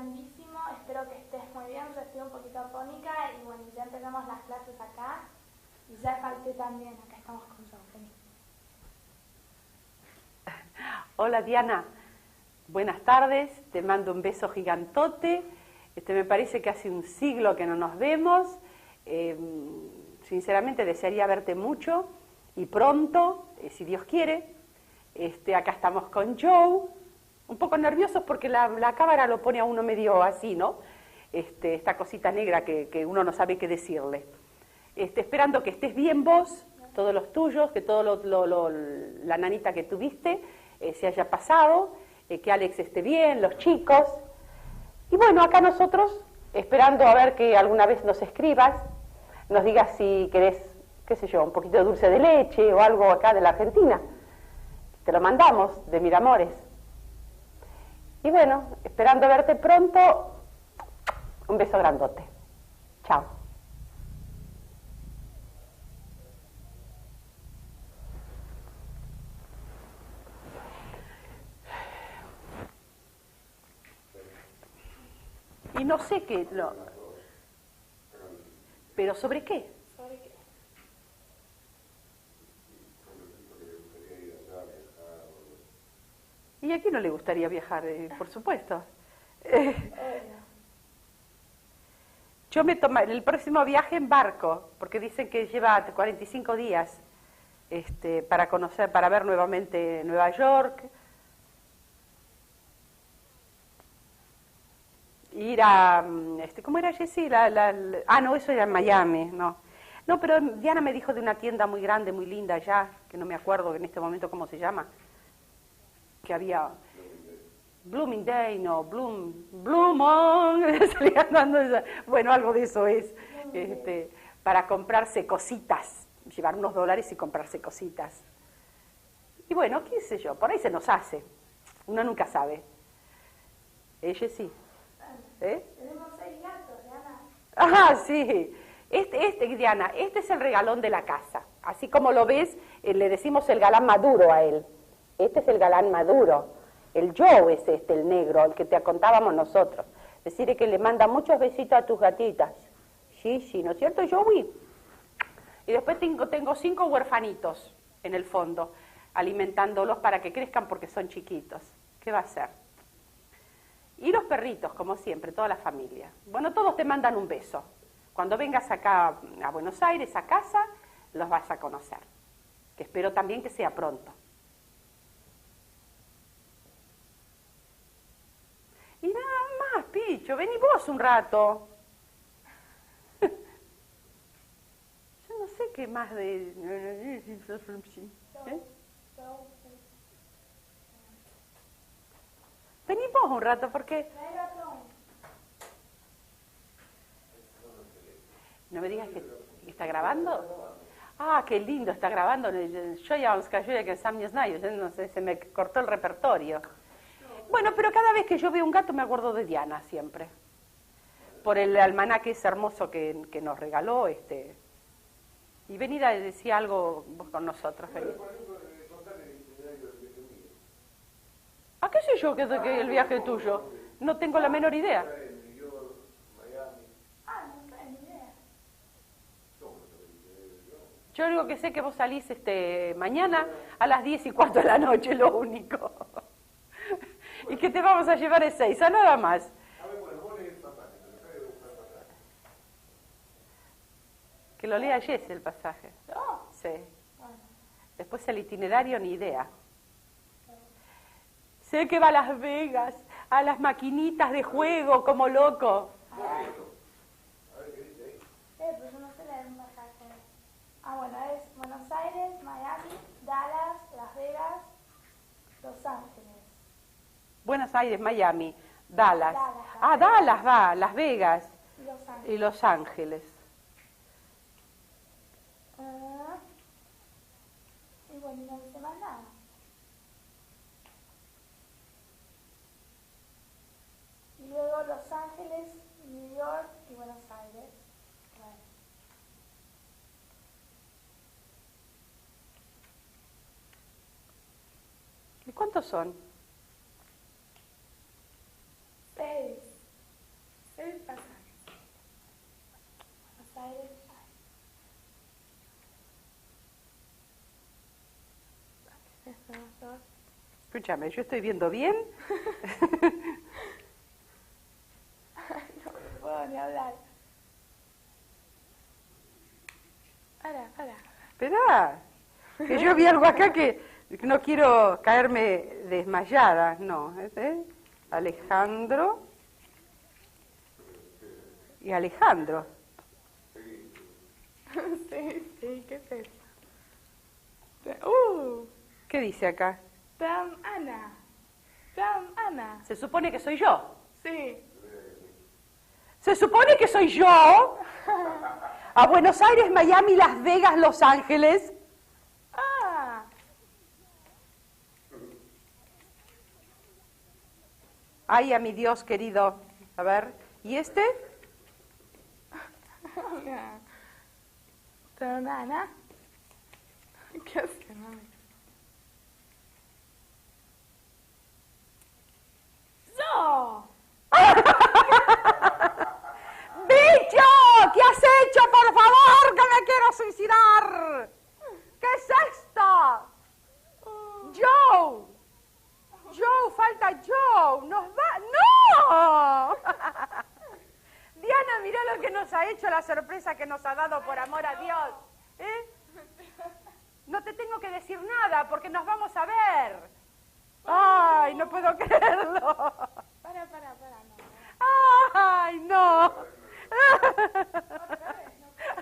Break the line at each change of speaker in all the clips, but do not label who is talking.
grandísimo, espero que estés muy bien, yo estoy un poquito afónica y bueno, ya empezamos las clases acá y ya falté también, acá estamos con John.
Hola Diana, buenas tardes, te mando un beso gigantote, me parece que hace un siglo que no nos vemos, sinceramente desearía verte mucho y pronto, si Dios quiere. Acá estamos con Joe, un poco nerviosos porque la cámara lo pone a uno medio así, ¿no? Esta cosita negra que uno no sabe qué decirle. Esperando que estés bien vos, todos los tuyos, que todo la nanita que tuviste se haya pasado, que Alex esté bien, los chicos. Y bueno, acá nosotros, esperando a ver que alguna vez nos escribas, nos digas si querés, qué sé yo, un poquito de dulce de leche o algo acá de la Argentina. Te lo mandamos, de Miramores. Y bueno, esperando verte pronto, un beso grandote. Chao. Y no sé qué, pero ¿sobre qué?
¿Sobre qué?
¿Y a quién no le gustaría viajar? Por supuesto. Yo me tomaré el próximo viaje en barco, porque dicen que lleva 45 días para conocer, para ver nuevamente Nueva York. Ir a, ¿cómo era Jessy? No, eso era en Miami, no. No, pero Diana me dijo de una tienda muy grande, muy linda allá, que no me acuerdo en este momento cómo se llama, que había Bloomon, bueno, algo de eso es, para comprarse cositas, llevar unos dólares y comprarse cositas. Y bueno, qué sé yo, por ahí se nos hace, uno nunca sabe. Ella sí.
Tenemos 6 gatos, Diana.
Ajá, sí. Diana, este es el regalón de la casa. Así como lo ves, le decimos el galán maduro a él. Este es el galán maduro. El Joe es el negro, el que te contábamos nosotros. Decirle que le manda muchos besitos a tus gatitas. Sí, ¿no es cierto, Joey? Y después tengo 5 huerfanitos en el fondo, alimentándolos para que crezcan porque son chiquitos. ¿Qué va a hacer? Y los perritos, como siempre, toda la familia. Bueno, todos te mandan un beso. Cuando vengas acá a Buenos Aires, a casa, los vas a conocer. Que espero también que sea pronto. Y nada más, Picho, vení vos un rato. Yo no sé qué más de... Vení vos un rato, porque... No me digas que está grabando. Ah, qué lindo, está grabando. Yo ya os cayó que Sam no sé, se me cortó el repertorio. Bueno, pero cada vez que yo veo un gato me acuerdo de Diana siempre. Por el almanaque ese hermoso que nos regaló. Y venir a decir algo vos con nosotros. Venid. ¿A qué sé yo que el viaje tuyo? No tengo la menor idea. Yo lo único que sé es que vos salís mañana a las 10:15 de la noche, lo único. Y que te vamos a llevar a 6, a nada más. Que lo lea Jess el pasaje. Sí. Después el itinerario, ni idea. Sé que va a Las Vegas, a las maquinitas de juego, como loco.
Pues yo no sé leer un pasaje. Bueno, es Buenos Aires, Miami, Dallas, Las Vegas, Los Ángeles.
Buenos Aires, Miami, Dallas. Dallas va, Las Vegas y Los Ángeles.
Y bueno, no dice más nada. Y luego Los Ángeles, New York y Buenos Aires. Bueno.
¿Y cuántos son?
6.
Escúchame, ¿yo estoy viendo bien?
No puedo ni hablar. Para.
Esperá, que yo vi algo acá que no quiero caerme desmayada, no. Alejandro y Alejandro.
Sí, ¿qué es eso?
¿Qué dice acá?
Ana.
Se supone que soy yo.
Sí.
¿Se supone que soy yo? A Buenos Aires, Miami, Las Vegas, Los Ángeles.
Ah.
Ay, a mi Dios querido. A ver, ¿y este?
Ana. ¿Qué hace, mami? ¡Yo!
¡Bicho! ¿Qué has hecho, por favor? ¡Que me quiero suicidar! ¿Qué es esto? ¡Joe! ¡Joe! ¡Falta Joe! ¡Nos va! ¡No! Diana, mirá lo que nos ha hecho, la sorpresa que nos ha dado, por amor a Dios. ¿Eh? No te tengo que decir nada porque nos vamos a ver. ¡Ay, no puedo creerlo!
Para, no.
¡Ay, no!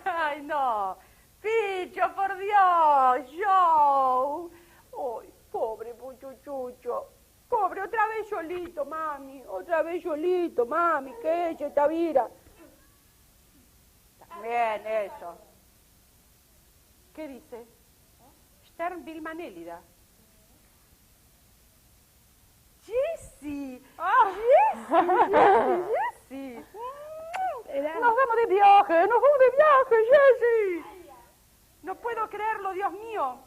¡Ay, no! ¡Picho, por Dios! ¡Joe! ¡Ay, pobre puchuchucho! ¡Pobre, otra vez solito, mami! ¡Otra vez solito, mami! ¿Qué es esta vida? También eso. ¿Qué dice? Stern Vilmanélida. Jessie, Jessie. Nos vamos de viaje, Jessie. No puedo creerlo, Dios mío.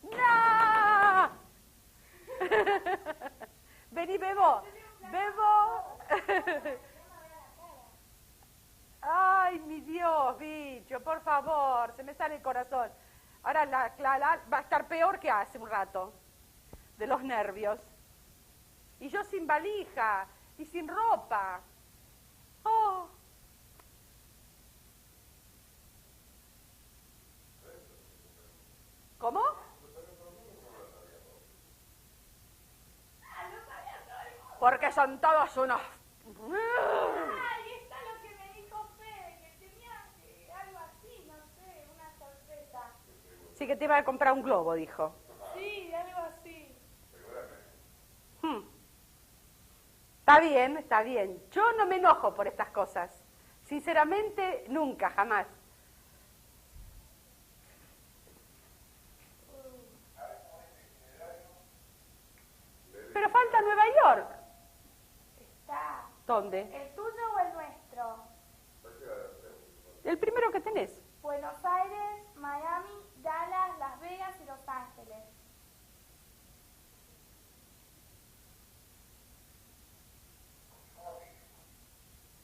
¡No! Vení, Bebo. Ay, mi Dios, bicho, por favor, se me sale el corazón. Ahora la va a estar peor que hace un rato, de los nervios. Y yo sin valija y sin ropa. Oh. ¿Cómo? Porque son todos unos...
Ahí está lo que me dijo Fede, que tenía algo así, no sé, una sorpresa.
Sí, que te iba a comprar un globo, dijo.
Sí, algo así.
Está bien. Yo no me enojo por estas cosas. Sinceramente, nunca, jamás. Pero falta Nueva York.
Está.
¿Dónde?
¿El tuyo o el nuestro?
El primero que tenés.
Buenos Aires, Miami, Dallas, Las Vegas y Los Ángeles.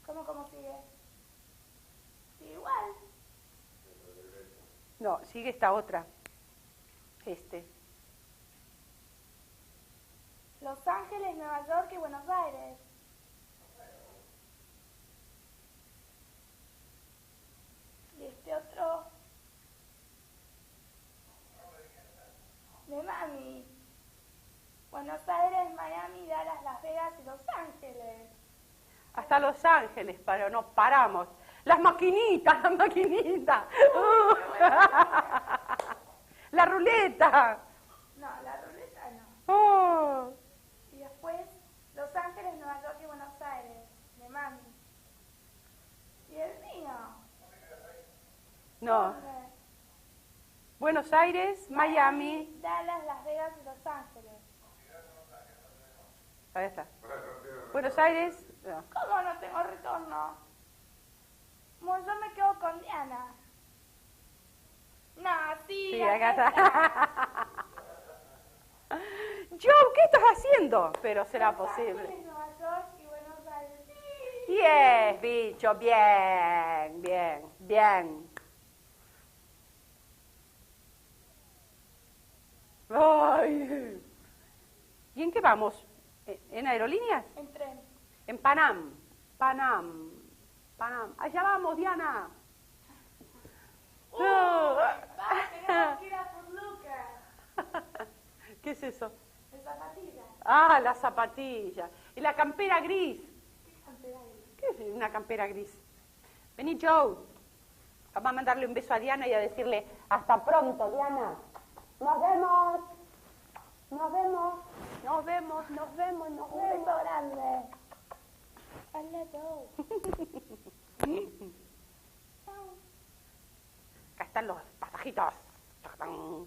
¿Cómo sigue? Sí, igual.
No, sigue esta otra.
Los Ángeles, Nueva York y Buenos Aires. Y este otro... de mami. Buenos Aires, Miami, Dallas, Las Vegas y Los Ángeles.
Hasta Los Ángeles, pero no paramos. Las maquinitas. La ruleta.
No, la ruleta no.
Oh.
Y después, Los Ángeles, Nueva York y Buenos Aires, de mami. ¿Y el mío?
No.
¿Dónde?
Buenos Aires, Miami.
Dallas, Las Vegas y Los Ángeles.
Ahí está. Buenos Aires. No.
¿Cómo no tengo retorno? Bueno, yo me quedo con Diana. No, sí.
Sí, acá está. Joe, ¿qué estás haciendo? Pero será posible.
Nueva York y Buenos Aires. Sí.
Bien, bicho, bien. Ay. ¿Y en qué vamos? ¿En aerolíneas?
En tren.
En Panam. Panam. Panam. Allá vamos, Diana. No.
Tenemos que ir a Foot Locker.
¿Qué es eso?
De zapatillas.
Ah, la zapatilla. Y la campera gris.
¿Qué campera es?
¿Qué es una campera gris? Vení, Joe. Vamos a mandarle un beso a Diana y a decirle hasta pronto, Diana. Nos vemos. Nos vemos. Nos vemos, nos vemos, nos
Un
vemos.
beso grande. Hola, Joe.
Acá están los pasajitos. Tacatán.